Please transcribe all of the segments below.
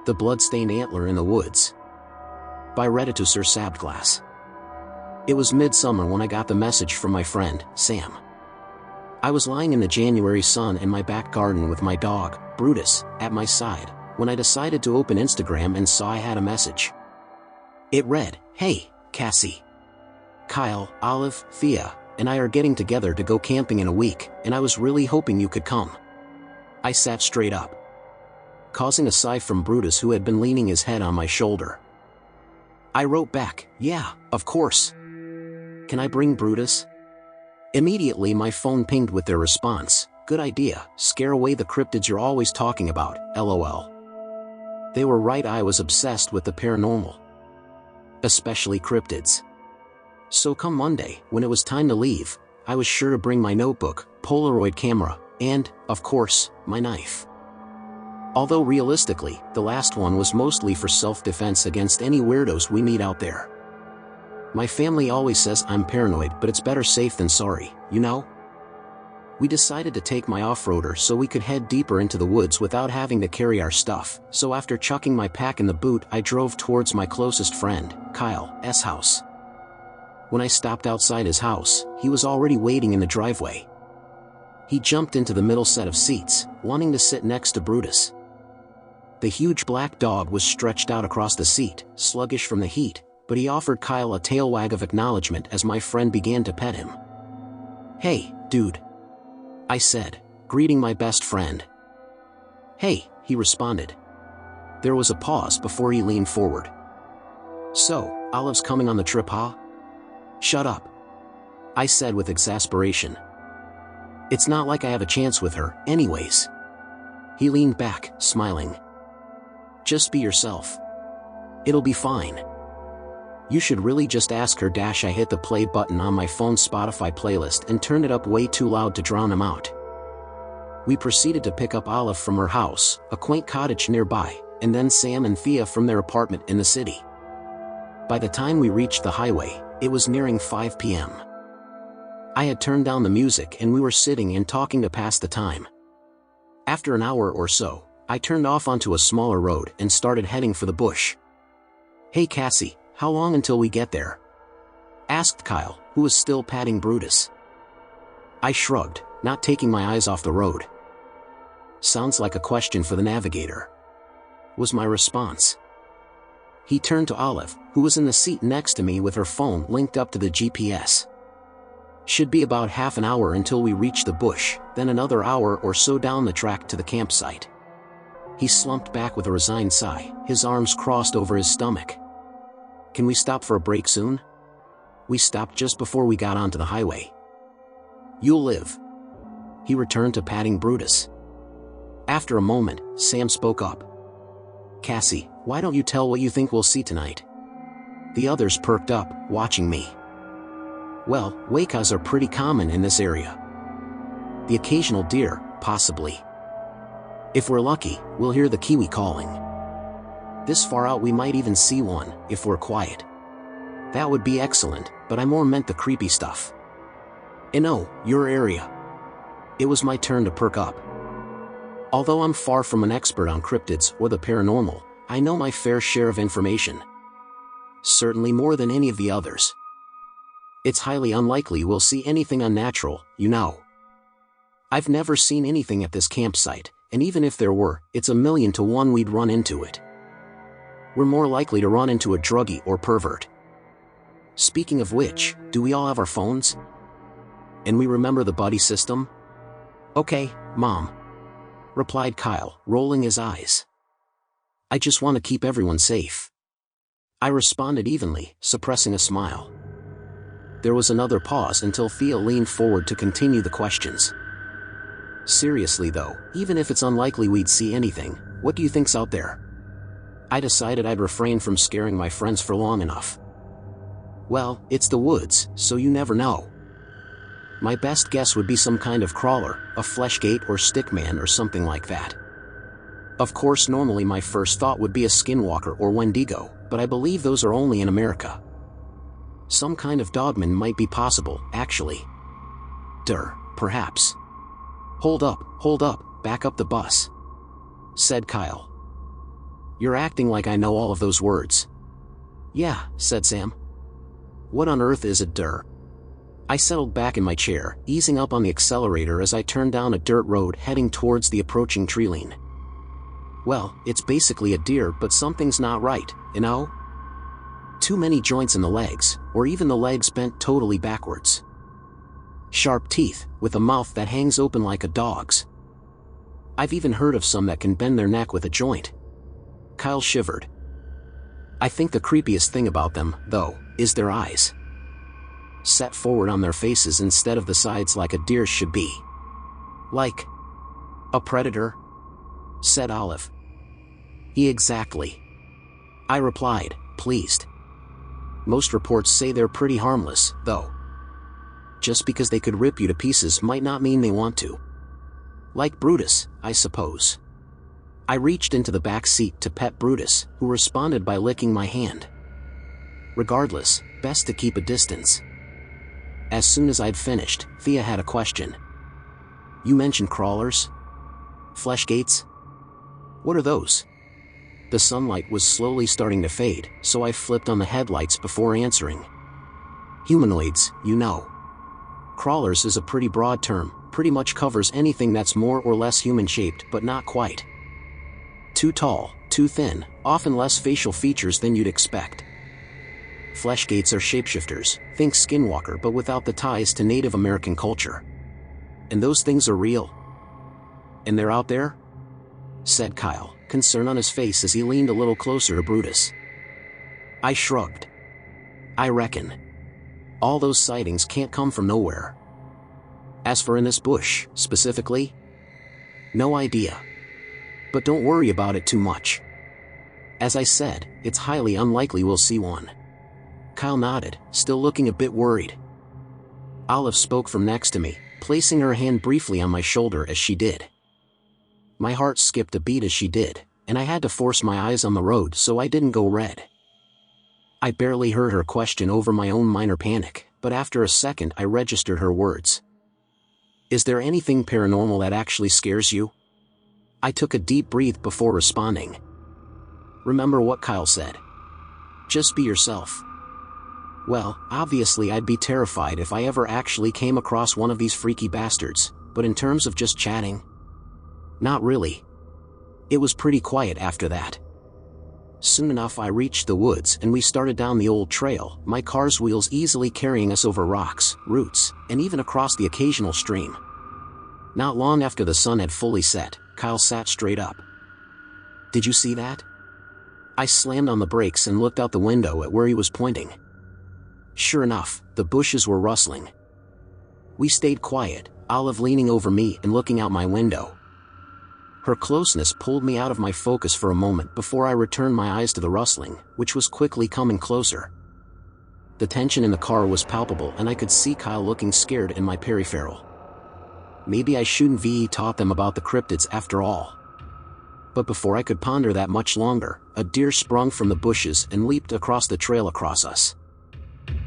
The Bloodstained Antler in the Woods. By Redditor Sabglass. It was midsummer when I got the message from my friend, Sam. I was lying in the January sun in my back garden with my dog, Brutus, at my side, when I decided to open Instagram and saw I had a message. It read, "Hey, Cassie. Kyle, Olive, Thea, and I are getting together to go camping in a week, and I was really hoping you could come." I sat straight up, causing a sigh from Brutus, who had been leaning his head on my shoulder. I wrote back, "Yeah, of course. Can I bring Brutus?" Immediately my phone pinged with their response, "Good idea, scare away the cryptids you're always talking about, lol." They were right, I was obsessed with the paranormal. Especially cryptids. So come Monday, when it was time to leave, I was sure to bring my notebook, Polaroid camera, and, of course, my knife. Although realistically, the last one was mostly for self-defense against any weirdos we meet out there. My family always says I'm paranoid, but it's better safe than sorry, you know? We decided to take my off-roader so we could head deeper into the woods without having to carry our stuff, so after chucking my pack in the boot, I drove towards my closest friend, Kyle's house. When I stopped outside his house, he was already waiting in the driveway. He jumped into the middle set of seats, wanting to sit next to Brutus. The huge black dog was stretched out across the seat, sluggish from the heat, but he offered Kyle a tail wag of acknowledgement as my friend began to pet him. "Hey, dude," I said, greeting my best friend. "Hey," he responded. There was a pause before he leaned forward. "So, Olive's coming on the trip, huh?" "Shut up," I said with exasperation. "It's not like I have a chance with her, anyways." He leaned back, smiling. "Just be yourself. It'll be fine. You should really just ask her." I hit the play button on my phone's Spotify playlist and turned it up way too loud to drown him out. We proceeded to pick up Olive from her house, a quaint cottage nearby, and then Sam and Thea from their apartment in the city. By the time we reached the highway, it was nearing 5 p.m. I had turned down the music and we were sitting and talking to pass the time. After an hour or so, I turned off onto a smaller road and started heading for the bush. "Hey Cassie, how long until we get there?" asked Kyle, who was still patting Brutus. I shrugged, not taking my eyes off the road. "Sounds like a question for the navigator," was my response. He turned to Olive, who was in the seat next to me with her phone linked up to the GPS. "Should be about half an hour until we reach the bush, then another hour or so down the track to the campsite." He slumped back with a resigned sigh, his arms crossed over his stomach. "Can we stop for a break soon?" We stopped just before we got onto the highway. "You'll live." He returned to patting Brutus. After a moment, Sam spoke up. "Cassie, why don't you tell what you think we'll see tonight?" The others perked up, watching me. "Well, wakas are pretty common in this area. The occasional deer, possibly. If we're lucky, we'll hear the kiwi calling. This far out we might even see one, if we're quiet." "That would be excellent, but I more meant the creepy stuff." "And oh, your area." It was my turn to perk up. Although I'm far from an expert on cryptids or the paranormal, I know my fair share of information. Certainly more than any of the others. It's highly unlikely we'll see anything unnatural, you know. I've never seen anything at this campsite, and even if there were, it's 1,000,000 to 1 we'd run into it. We're more likely to run into a druggie or pervert. Speaking of which, do we all have our phones? And we remember the buddy system? "Okay, Mom," replied Kyle, rolling his eyes. "I just want to keep everyone safe." I responded evenly, suppressing a smile. There was another pause until Thea leaned forward to continue the questions. "Seriously though, even if it's unlikely we'd see anything, what do you think's out there?" I decided I'd refrain from scaring my friends for long enough. "Well, it's the woods, so you never know. My best guess would be some kind of crawler, a fleshgate or stickman or something like that. Of course normally my first thought would be a skinwalker or wendigo, but I believe those are only in America. Some kind of dogman might be possible, actually. Perhaps. Hold up, back up the bus," said Kyle. You're acting like I know all of those words. Yeah, said Sam. What on earth is a dir? I settled back in my chair, easing up on the accelerator as I turned down a dirt road heading towards the approaching tree line. Well, it's basically a deer, but something's not right, you know? Too many joints in the legs, or even the legs bent totally backwards. Sharp teeth, with a mouth that hangs open like a dog's. I've even heard of some that can bend their neck with a joint. Kyle shivered. I think the creepiest thing about them, though, is their eyes. Set forward on their faces instead of the sides like a deer's should be. Like a predator? Said Olive. Exactly. I replied, pleased. Most reports say they're pretty harmless, though. Just because they could rip you to pieces might not mean they want to. Like Brutus, I suppose. I reached into the back seat to pet Brutus, who responded by licking my hand. Regardless, best to keep a distance. As soon as I'd finished, Thea had a question. You mentioned crawlers? Flesh gates? What are those? The sunlight was slowly starting to fade, so I flipped on the headlights before answering. Humanoids, you know. Crawlers is a pretty broad term, pretty much covers anything that's more or less human-shaped but not quite. Too tall, too thin, often less facial features than you'd expect. Flesh gates are shapeshifters, think Skinwalker but without the ties to Native American culture. And those things are real. And they're out there? Said Kyle, concern on his face as he leaned a little closer to Brutus. I shrugged. I reckon. All those sightings can't come from nowhere. As for in this bush, specifically? No idea. But don't worry about it too much. As I said, it's highly unlikely we'll see one. Kyle nodded, still looking a bit worried. Olive spoke from next to me, placing her hand briefly on my shoulder as she did. My heart skipped a beat as she did, and I had to force my eyes on the road so I didn't go red. I barely heard her question over my own minor panic, but after a second I registered her words. Is there anything paranormal that actually scares you? I took a deep breath before responding. Remember what Kyle said. Just be yourself. Well, obviously I'd be terrified if I ever actually came across one of these freaky bastards, but in terms of just chatting? Not really. It was pretty quiet after that. Soon enough I reached the woods and we started down the old trail, my car's wheels easily carrying us over rocks, roots, and even across the occasional stream. Not long after the sun had fully set, Kyle sat straight up. Did you see that? I slammed on the brakes and looked out the window at where he was pointing. Sure enough, the bushes were rustling. We stayed quiet, Olive leaning over me and looking out my window. Her closeness pulled me out of my focus for a moment before I returned my eyes to the rustling, which was quickly coming closer. The tension in the car was palpable and I could see Kyle looking scared in my peripheral. Maybe I shouldn't have taught them about the cryptids after all. But before I could ponder that much longer, a deer sprung from the bushes and leaped across the trail across us.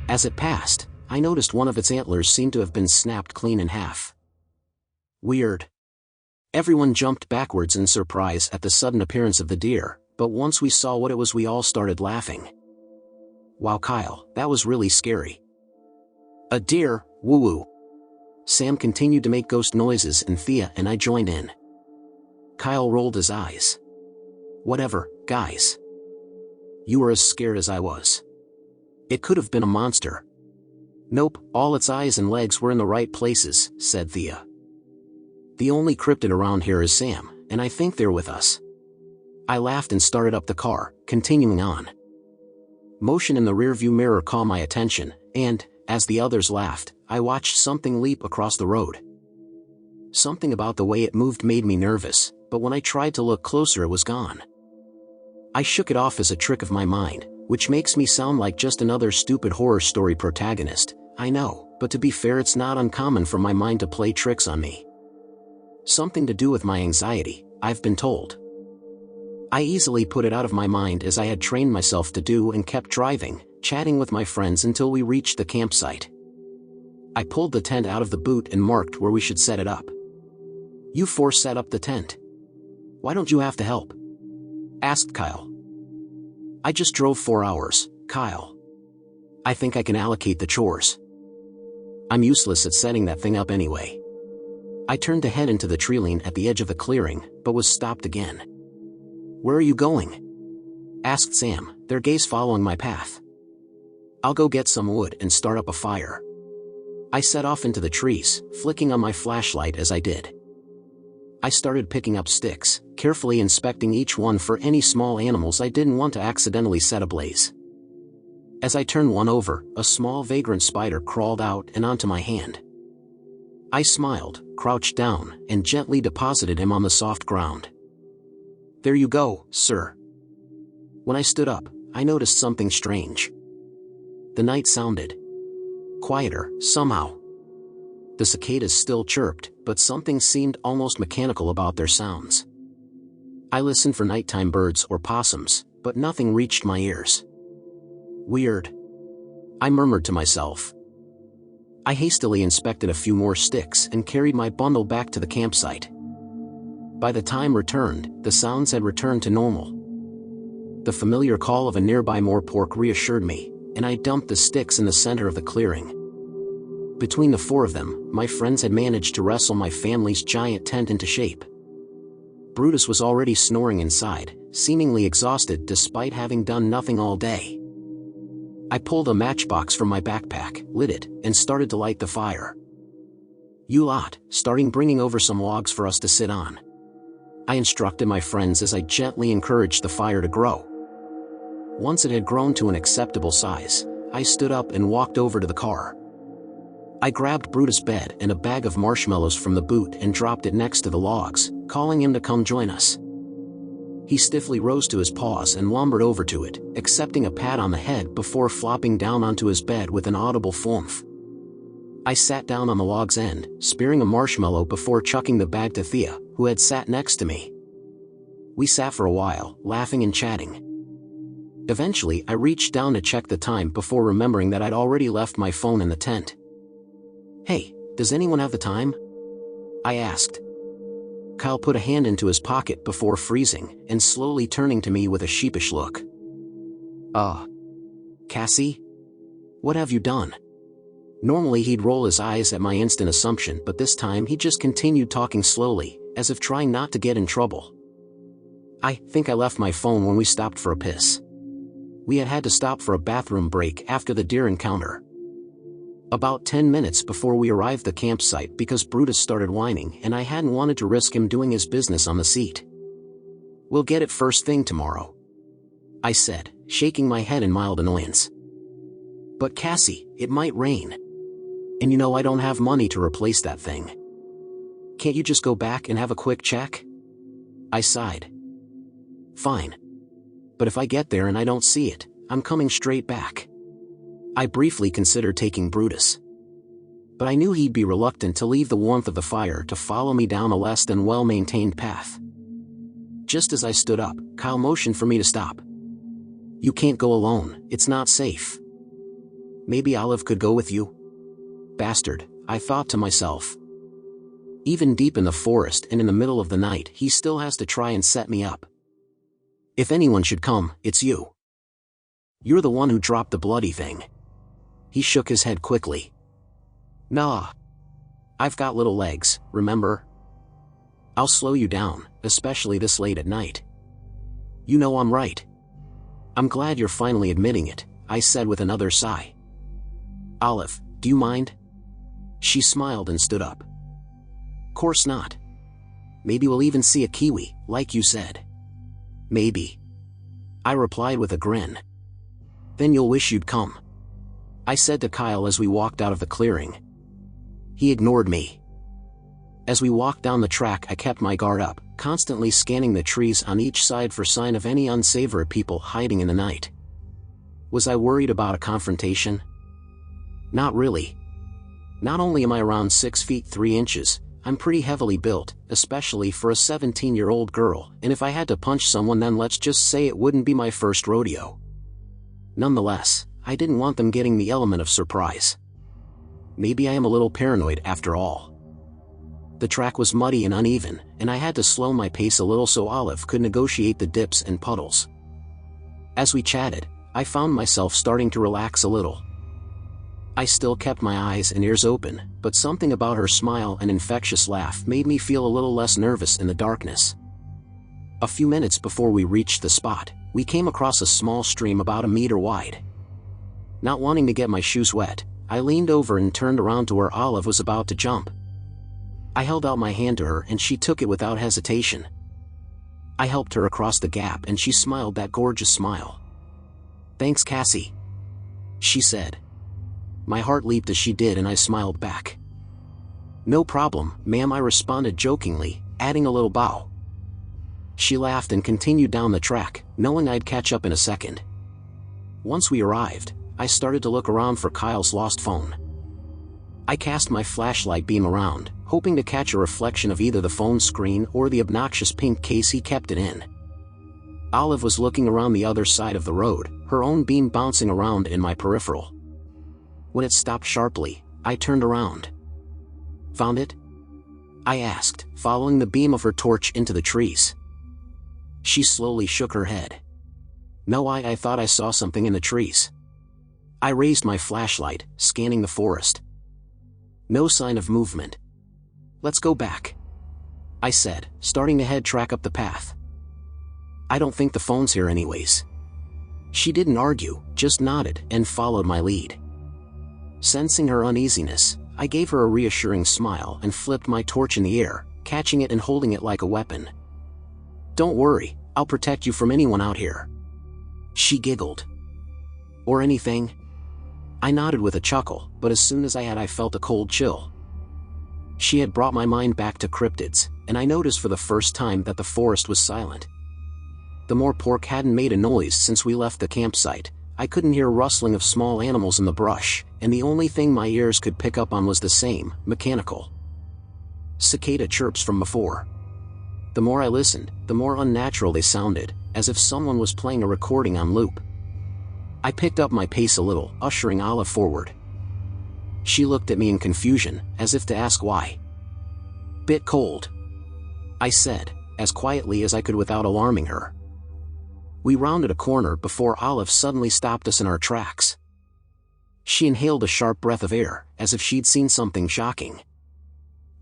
As it passed, I noticed one of its antlers seemed to have been snapped clean in half. Weird. Everyone jumped backwards in surprise at the sudden appearance of the deer, but once we saw what it was we all started laughing. Wow, Kyle, that was really scary. A deer, woo-woo. Sam continued to make ghost noises and Thea and I joined in. Kyle rolled his eyes. Whatever, guys. You were as scared as I was. It could have been a monster. Nope, all its eyes and legs were in the right places, said Thea. The only cryptid around here is Sam, and I think they're with us. I laughed and started up the car, continuing on. Motion in the rearview mirror caught my attention, and, as the others laughed, I watched something leap across the road. Something about the way it moved made me nervous, but when I tried to look closer it was gone. I shook it off as a trick of my mind, which makes me sound like just another stupid horror story protagonist, I know, but to be fair it's not uncommon for my mind to play tricks on me. Something to do with my anxiety, I've been told. I easily put it out of my mind as I had trained myself to do and kept driving, chatting with my friends until we reached the campsite. I pulled the tent out of the boot and marked where we should set it up. You four set up the tent. Why don't you have to help? asked Kyle. I just drove 4 hours, Kyle. I think I can allocate the chores. I'm useless at setting that thing up anyway. I turned to head into the treeline at the edge of the clearing, but was stopped again. Where are you going? Asked Sam, their gaze following my path. I'll go get some wood and start up a fire. I set off into the trees, flicking on my flashlight as I did. I started picking up sticks, carefully inspecting each one for any small animals I didn't want to accidentally set ablaze. As I turned one over, a small vagrant spider crawled out and onto my hand. I smiled, crouched down, and gently deposited him on the soft ground. There you go, sir. When I stood up, I noticed something strange. The night sounded quieter, somehow. The cicadas still chirped, but something seemed almost mechanical about their sounds. I listened for nighttime birds or possums, but nothing reached my ears. Weird. I murmured to myself. I hastily inspected a few more sticks and carried my bundle back to the campsite. By the time returned, the sounds had returned to normal. The familiar call of a nearby moorpork reassured me, and I dumped the sticks in the center of the clearing. Between the 4 of them, my friends had managed to wrestle my family's giant tent into shape. Brutus was already snoring inside, seemingly exhausted despite having done nothing all day. I pulled a matchbox from my backpack, lit it, and started to light the fire. You lot, starting bringing over some logs for us to sit on. I instructed my friends as I gently encouraged the fire to grow. Once it had grown to an acceptable size, I stood up and walked over to the car. I grabbed Brutus' bed and a bag of marshmallows from the boot and dropped it next to the logs, calling him to come join us. He stiffly rose to his paws and lumbered over to it, accepting a pat on the head before flopping down onto his bed with an audible thwomp. I sat down on the log's end, spearing a marshmallow before chucking the bag to Thea, who had sat next to me. We sat for a while, laughing and chatting. Eventually, I reached down to check the time before remembering that I'd already left my phone in the tent. Hey, does anyone have the time? I asked. Kyle put a hand into his pocket before freezing and slowly turning to me with a sheepish look. Cassie? What have you done? Normally he'd roll his eyes at my instant assumption, but this time he just continued talking slowly, as if trying not to get in trouble. I think I left my phone when we stopped for a piss. We had to stop for a bathroom break after the deer encounter. About 10 minutes before we arrived at the campsite because Brutus started whining and I hadn't wanted to risk him doing his business on the seat. We'll get it first thing tomorrow, I said, shaking my head in mild annoyance. But Cassie, it might rain. And you know I don't have money to replace that thing. Can't you just go back and have a quick check? I sighed. Fine. But if I get there and I don't see it, I'm coming straight back. I briefly considered taking Brutus. But I knew he'd be reluctant to leave the warmth of the fire to follow me down a less than well-maintained path. Just as I stood up, Kyle motioned for me to stop. You can't go alone, it's not safe. Maybe Olive could go with you? Bastard, I thought to myself. Even deep in the forest and in the middle of the night, he still has to try and set me up. If anyone should come, it's you. You're the one who dropped the bloody thing. He shook his head quickly. Nah. I've got little legs, remember? I'll slow you down, especially this late at night. You know I'm right. I'm glad you're finally admitting it, I said with another sigh. Olive, do you mind? She smiled and stood up. Course not. Maybe we'll even see a kiwi, like you said. Maybe. I replied with a grin. Then you'll wish you'd come, I said to Kyle as we walked out of the clearing. He ignored me. As we walked down the track, I kept my guard up, constantly scanning the trees on each side for sign of any unsavory people hiding in the night. Was I worried about a confrontation? Not really. Not only am I around 6 feet 3 inches, I'm pretty heavily built, especially for a 17-year-old girl, and if I had to punch someone, then let's just say it wouldn't be my first rodeo. Nonetheless, I didn't want them getting the element of surprise. Maybe I am a little paranoid after all. The track was muddy and uneven, and I had to slow my pace a little so Olive could negotiate the dips and puddles. As we chatted, I found myself starting to relax a little. I still kept my eyes and ears open, but something about her smile and infectious laugh made me feel a little less nervous in the darkness. A few minutes before we reached the spot, we came across a small stream about a meter wide. Not wanting to get my shoes wet, I leaned over and turned around to where Olive was about to jump. I held out my hand to her and she took it without hesitation. I helped her across the gap and she smiled that gorgeous smile. "Thanks, Cassie," she said. My heart leaped as she did and I smiled back. "No problem, ma'am," I responded jokingly, adding a little bow. She laughed and continued down the track, knowing I'd catch up in a second. Once we arrived, I started to look around for Kyle's lost phone. I cast my flashlight beam around, hoping to catch a reflection of either the phone screen or the obnoxious pink case he kept it in. Olive was looking around the other side of the road, her own beam bouncing around in my peripheral. When it stopped sharply, I turned around. "Found it?" I asked, following the beam of her torch into the trees. She slowly shook her head. "No, I thought I saw something in the trees." I raised my flashlight, scanning the forest. No sign of movement. "Let's go back," I said, starting to head track up the path. "I don't think the phone's here anyways." She didn't argue, just nodded and followed my lead. Sensing her uneasiness, I gave her a reassuring smile and flipped my torch in the air, catching it and holding it like a weapon. "Don't worry, I'll protect you from anyone out here," she giggled. "Or anything?" I nodded with a chuckle, but as soon as I felt a cold chill. She had brought my mind back to cryptids, and I noticed for the first time that the forest was silent. The moor pork hadn't made a noise since we left the campsite. I couldn't hear rustling of small animals in the brush, and the only thing my ears could pick up on was the same, mechanical cicada chirps from before. The more I listened, the more unnatural they sounded, as if someone was playing a recording on loop. I picked up my pace a little, ushering Olive forward. She looked at me in confusion, as if to ask why. "Bit cold," I said, as quietly as I could without alarming her. We rounded a corner before Olive suddenly stopped us in our tracks. She inhaled a sharp breath of air, as if she'd seen something shocking.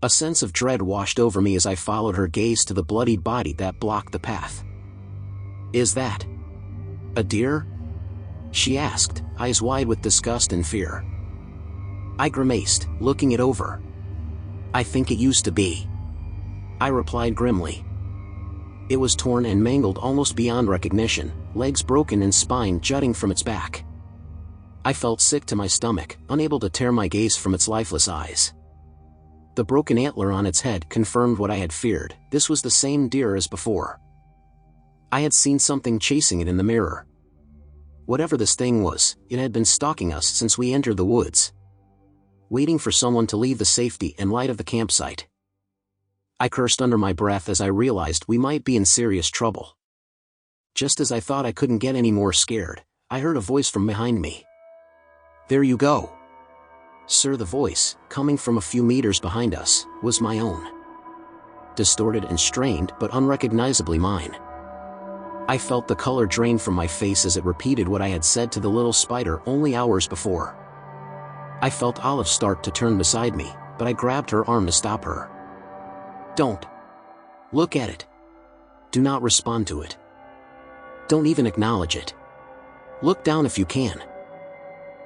A sense of dread washed over me as I followed her gaze to the bloodied body that blocked the path. "Is that a deer?" she asked, eyes wide with disgust and fear. I grimaced, looking it over. "I think it used to be," I replied grimly. It was torn and mangled almost beyond recognition, legs broken and spine jutting from its back. I felt sick to my stomach, unable to tear my gaze from its lifeless eyes. The broken antler on its head confirmed what I had feared. This was the same deer as before. I had seen something chasing it in the mirror. Whatever this thing was, it had been stalking us since we entered the woods, waiting for someone to leave the safety and light of the campsite. I cursed under my breath as I realized we might be in serious trouble. Just as I thought I couldn't get any more scared, I heard a voice from behind me. "There you go, sir." The voice, coming from a few meters behind us, was my own. Distorted and strained but unrecognizably mine. I felt the color drain from my face as it repeated what I had said to the little spider only hours before. I felt Olive start to turn beside me, but I grabbed her arm to stop her. "Don't look at it. Do not respond to it. Don't even acknowledge it. Look down if you can.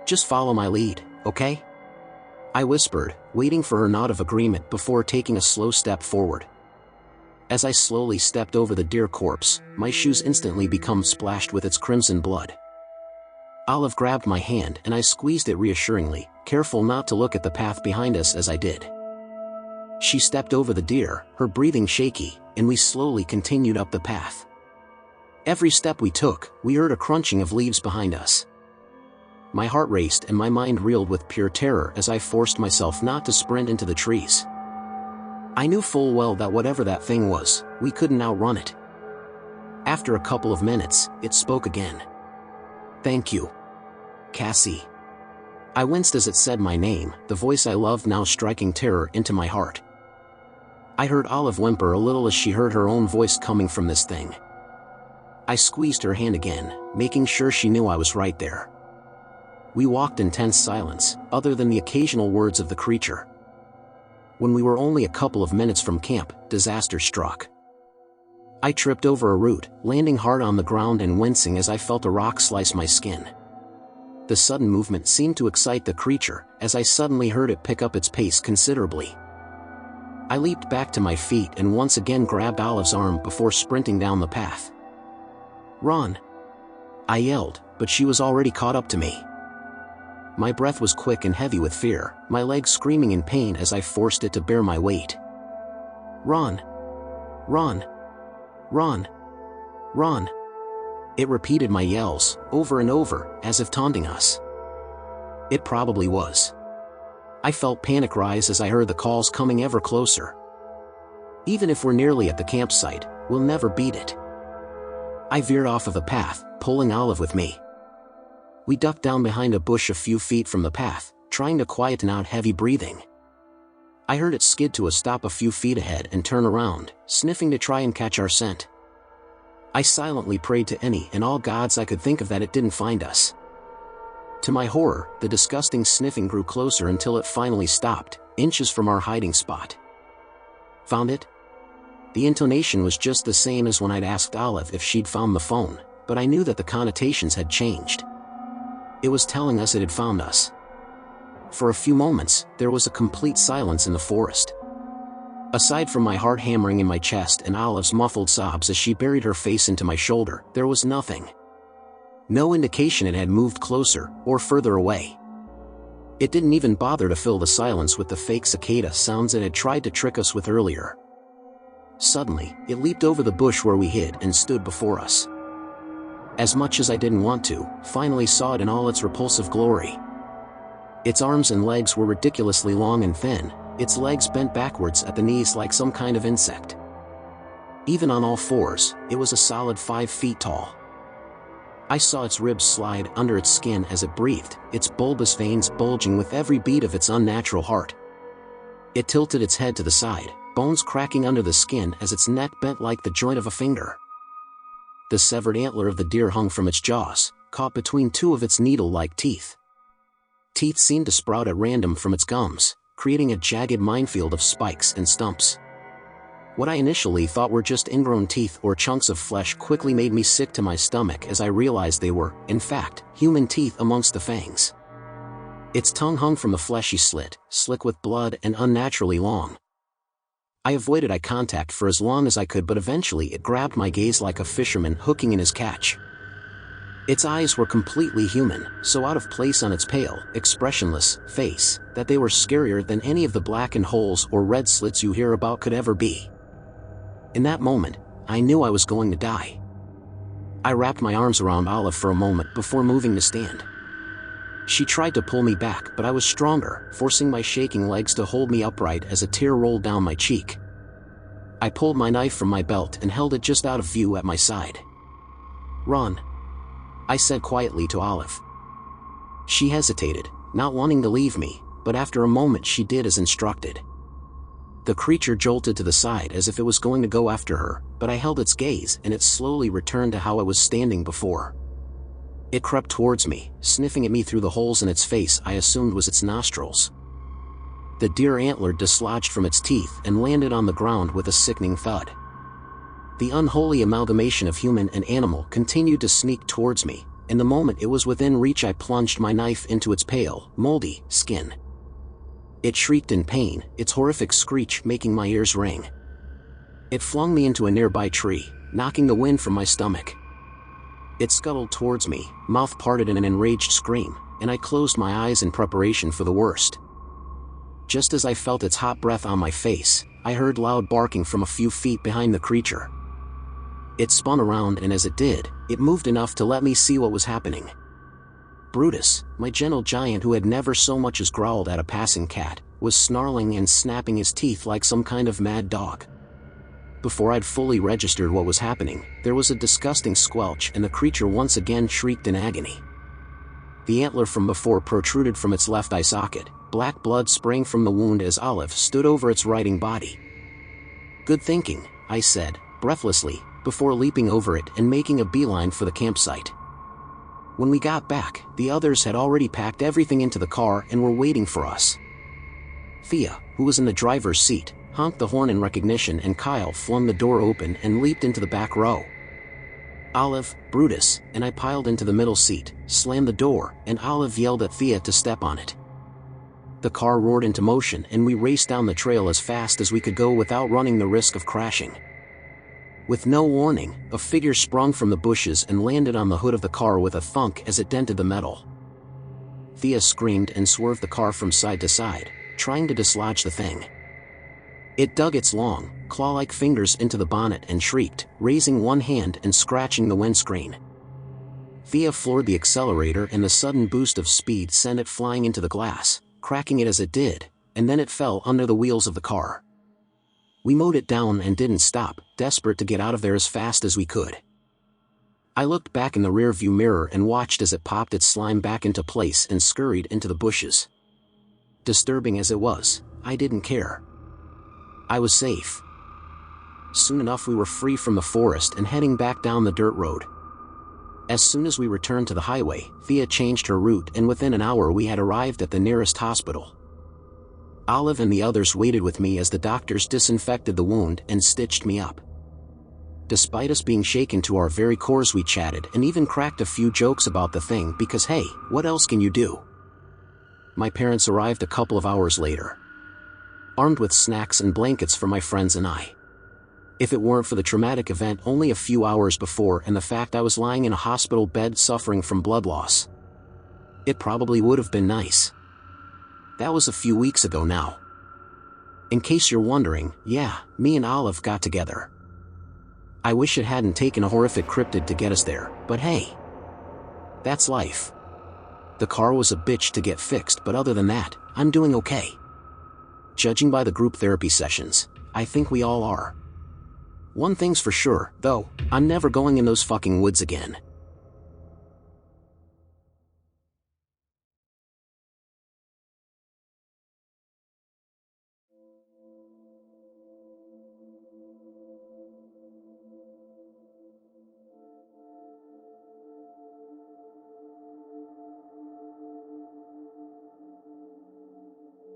Just follow my lead, okay?" I whispered, waiting for her nod of agreement before taking a slow step forward. As I slowly stepped over the deer corpse, my shoes instantly became splashed with its crimson blood. Olive grabbed my hand and I squeezed it reassuringly, careful not to look at the path behind us as I did. She stepped over the deer, her breathing shaky, and we slowly continued up the path. Every step we took, we heard a crunching of leaves behind us. My heart raced and my mind reeled with pure terror as I forced myself not to sprint into the trees. I knew full well that whatever that thing was, we couldn't outrun it. After a couple of minutes, it spoke again. "Thank you, Cassie." I winced as it said my name, the voice I loved now striking terror into my heart. I heard Olive whimper a little as she heard her own voice coming from this thing. I squeezed her hand again, making sure she knew I was right there. We walked in tense silence, other than the occasional words of the creature. When we were only a couple of minutes from camp, disaster struck. I tripped over a root, landing hard on the ground and wincing as I felt a rock slice my skin. The sudden movement seemed to excite the creature, as I suddenly heard it pick up its pace considerably. I leaped back to my feet and once again grabbed Olive's arm before sprinting down the path. "Run!" I yelled, but she was already caught up to me. My breath was quick and heavy with fear, my legs screaming in pain as I forced it to bear my weight. "Run! Run! Run! Run!" It repeated my yells, over and over, as if taunting us. It probably was. I felt panic rise as I heard the calls coming ever closer. Even if we're nearly at the campsite, we'll never beat it. I veered off of the path, pulling Olive with me. We ducked down behind a bush a few feet from the path, trying to quieten out heavy breathing. I heard it skid to a stop a few feet ahead and turn around, sniffing to try and catch our scent. I silently prayed to any and all gods I could think of that it didn't find us. To my horror, the disgusting sniffing grew closer until it finally stopped, inches from our hiding spot. "Found it?" The intonation was just the same as when I'd asked Olive if she'd found the phone, but I knew that the connotations had changed. It was telling us it had found us. For a few moments, there was a complete silence in the forest. Aside from my heart hammering in my chest and Olive's muffled sobs as she buried her face into my shoulder, there was nothing. No indication it had moved closer, or further away. It didn't even bother to fill the silence with the fake cicada sounds it had tried to trick us with earlier. Suddenly, it leaped over the bush where we hid and stood before us. As much as I didn't want to, finally saw it in all its repulsive glory. Its arms and legs were ridiculously long and thin, its legs bent backwards at the knees like some kind of insect. Even on all fours, it was a solid 5 feet tall. I saw its ribs slide under its skin as it breathed, its bulbous veins bulging with every beat of its unnatural heart. It tilted its head to the side, bones cracking under the skin as its neck bent like the joint of a finger. The severed antler of the deer hung from its jaws, caught between two of its needle-like teeth. Teeth seemed to sprout at random from its gums, creating a jagged minefield of spikes and stumps. What I initially thought were just ingrown teeth or chunks of flesh quickly made me sick to my stomach as I realized they were, in fact, human teeth amongst the fangs. Its tongue hung from a fleshy slit, slick with blood and unnaturally long. I avoided eye contact for as long as I could, but eventually it grabbed my gaze like a fisherman hooking in his catch. Its eyes were completely human, so out of place on its pale, expressionless face, that they were scarier than any of the blackened holes or red slits you hear about could ever be. In that moment, I knew I was going to die. I wrapped my arms around Olive for a moment before moving to stand. She tried to pull me back, but I was stronger, forcing my shaking legs to hold me upright as a tear rolled down my cheek. I pulled my knife from my belt and held it just out of view at my side. "Run," I said quietly to Olive. She hesitated, not wanting to leave me, but after a moment she did as instructed. The creature jolted to the side as if it was going to go after her, but I held its gaze and it slowly returned to how I was standing before. It crept towards me, sniffing at me through the holes in its face I assumed was its nostrils. The deer antler dislodged from its teeth and landed on the ground with a sickening thud. The unholy amalgamation of human and animal continued to sneak towards me, and the moment it was within reach I plunged my knife into its pale, moldy skin. It shrieked in pain, its horrific screech making my ears ring. It flung me into a nearby tree, knocking the wind from my stomach. It scuttled towards me, mouth parted in an enraged scream, and I closed my eyes in preparation for the worst. Just as I felt its hot breath on my face, I heard loud barking from a few feet behind the creature. It spun around, and as it did, it moved enough to let me see what was happening. Brutus, my gentle giant who had never so much as growled at a passing cat, was snarling and snapping his teeth like some kind of mad dog. Before I'd fully registered what was happening, there was a disgusting squelch and the creature once again shrieked in agony. The antler from before protruded from its left eye socket, black blood spraying from the wound as Olive stood over its writhing body. Good thinking, I said, breathlessly, before leaping over it and making a beeline for the campsite. When we got back, the others had already packed everything into the car and were waiting for us. Thea, who was in the driver's seat, honked the horn in recognition, and Kyle flung the door open and leaped into the back row. Olive, Brutus, and I piled into the middle seat, slammed the door, and Olive yelled at Thea to step on it. The car roared into motion and we raced down the trail as fast as we could go without running the risk of crashing. With no warning, a figure sprung from the bushes and landed on the hood of the car with a thunk as it dented the metal. Thea screamed and swerved the car from side to side, trying to dislodge the thing. It dug its long, claw-like fingers into the bonnet and shrieked, raising one hand and scratching the windscreen. Thea floored the accelerator and the sudden boost of speed sent it flying into the glass, cracking it as it did, and then it fell under the wheels of the car. We mowed it down and didn't stop, desperate to get out of there as fast as we could. I looked back in the rearview mirror and watched as it popped its slime back into place and scurried into the bushes. Disturbing as it was, I didn't care. I was safe. Soon enough we were free from the forest and heading back down the dirt road. As soon as we returned to the highway, Thea changed her route and within an hour we had arrived at the nearest hospital. Olive and the others waited with me as the doctors disinfected the wound and stitched me up. Despite us being shaken to our very cores, we chatted and even cracked a few jokes about the thing because hey, what else can you do? My parents arrived a couple of hours later, armed with snacks and blankets for my friends and I. If it weren't for the traumatic event only a few hours before and the fact I was lying in a hospital bed suffering from blood loss, it probably would have been nice. That was a few weeks ago now. In case you're wondering, yeah, me and Olive got together. I wish it hadn't taken a horrific cryptid to get us there, but hey, that's life. The car was a bitch to get fixed, but other than that, I'm doing okay. Judging by the group therapy sessions, I think we all are. One thing's for sure, though, I'm never going in those fucking woods again.